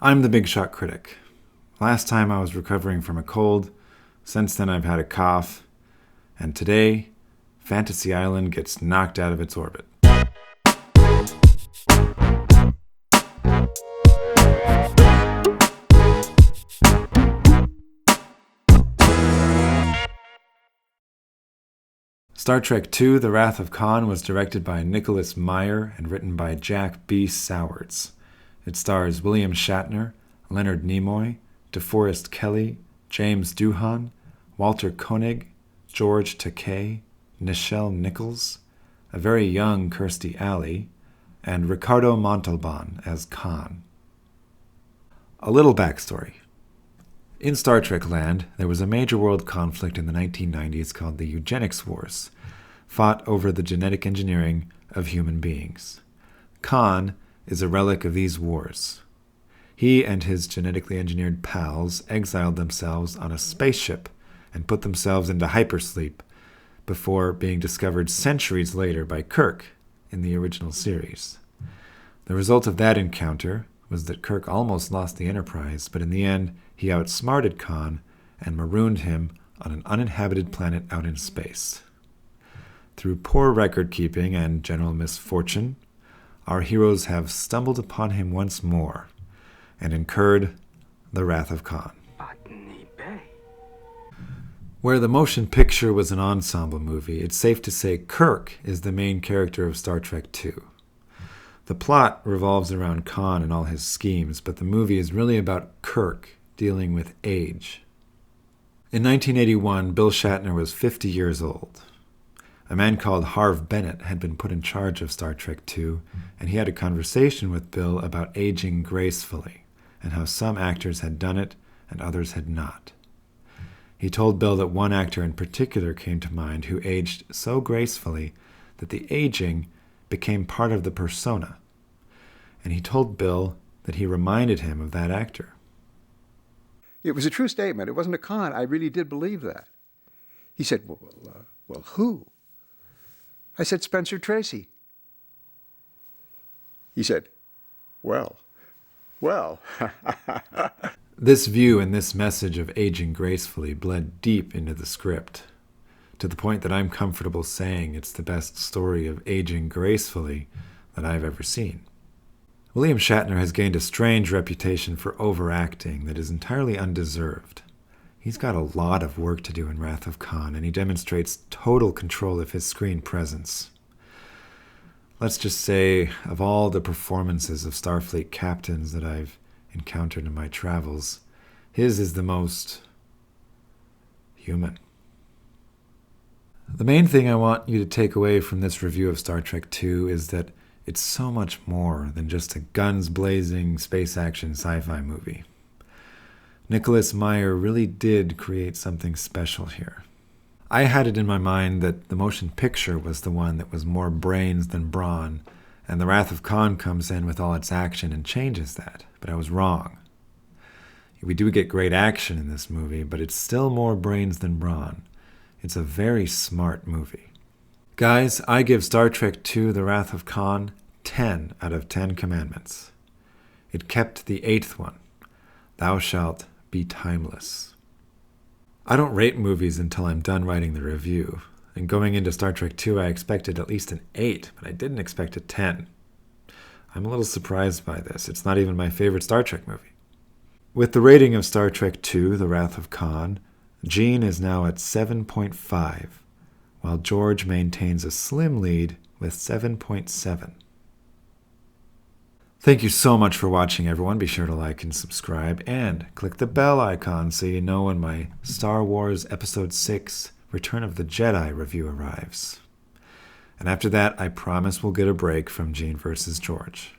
I'm the Big Shot Critic. Last time I was recovering from a cold. Since then I've had a cough. And today, Fantasy Island gets knocked out of its orbit. Star Trek II: The Wrath of Khan was directed by Nicholas Meyer and written by Jack B. Sowards. It stars William Shatner, Leonard Nimoy, DeForest Kelley, James Doohan, Walter Koenig, George Takei, Nichelle Nichols, a very young Kirstie Alley, and Ricardo Montalban as Khan. A little backstory. In Star Trek land, there was a major world conflict in the 1990s called the Eugenics Wars, fought over the genetic engineering of human beings. Khan is a relic of these wars. He and his genetically engineered pals exiled themselves on a spaceship and put themselves into hypersleep before being discovered centuries later by Kirk in the original series. The result of that encounter was that Kirk almost lost the Enterprise, but in the end he outsmarted Khan and marooned him on an uninhabited planet out in space. Through poor record-keeping and general misfortune, our heroes have stumbled upon him once more and incurred the wrath of Khan. Botany Bay. Where the motion picture was an ensemble movie, it's safe to say Kirk is the main character of Star Trek II. The plot revolves around Khan and all his schemes, but the movie is really about Kirk dealing with age. In 1981, Bill Shatner was 50 years old. A man called Harve Bennett had been put in charge of Star Trek II, and he had a conversation with Bill about aging gracefully, and how some actors had done it and others had not. He told Bill that one actor in particular came to mind who aged so gracefully that the aging became part of the persona, and he told Bill that he reminded him of that actor. It was a true statement. It wasn't a con. I really did believe that. He said, well, who? I said, Spencer Tracy. He said, well. This view and this message of aging gracefully bled deep into the script, to the point that I'm comfortable saying it's the best story of aging gracefully that I've ever seen. William Shatner has gained a strange reputation for overacting that is entirely undeserved. He's got a lot of work to do in Wrath of Khan, and he demonstrates total control of his screen presence. Let's just say, of all the performances of Starfleet captains that I've encountered in my travels, his is the most human. The main thing I want you to take away from this review of Star Trek II is that it's so much more than just a guns-blazing space action sci-fi movie. Nicholas Meyer really did create something special here. I had it in my mind that the motion picture was the one that was more brains than brawn, and The Wrath of Khan comes in with all its action and changes that, but I was wrong. We do get great action in this movie, but it's still more brains than brawn. It's a very smart movie. Guys, I give Star Trek II: The Wrath of Khan 10 out of 10 commandments. It kept the 8th one. Thou shalt be timeless. I don't rate movies until I'm done writing the review, and going into Star Trek II I expected at least an 8, but I didn't expect a 10. I'm a little surprised by this. It's not even my favorite Star Trek movie. With the rating of Star Trek II: The Wrath of Khan, Gene is now at 7.5, while George maintains a slim lead with 7.7. Thank you so much for watching, everyone. Be sure to like and subscribe, and click the bell icon so you know when my Star Wars Episode 6 Return of the Jedi review arrives. And after that, I promise we'll get a break from Gene versus George.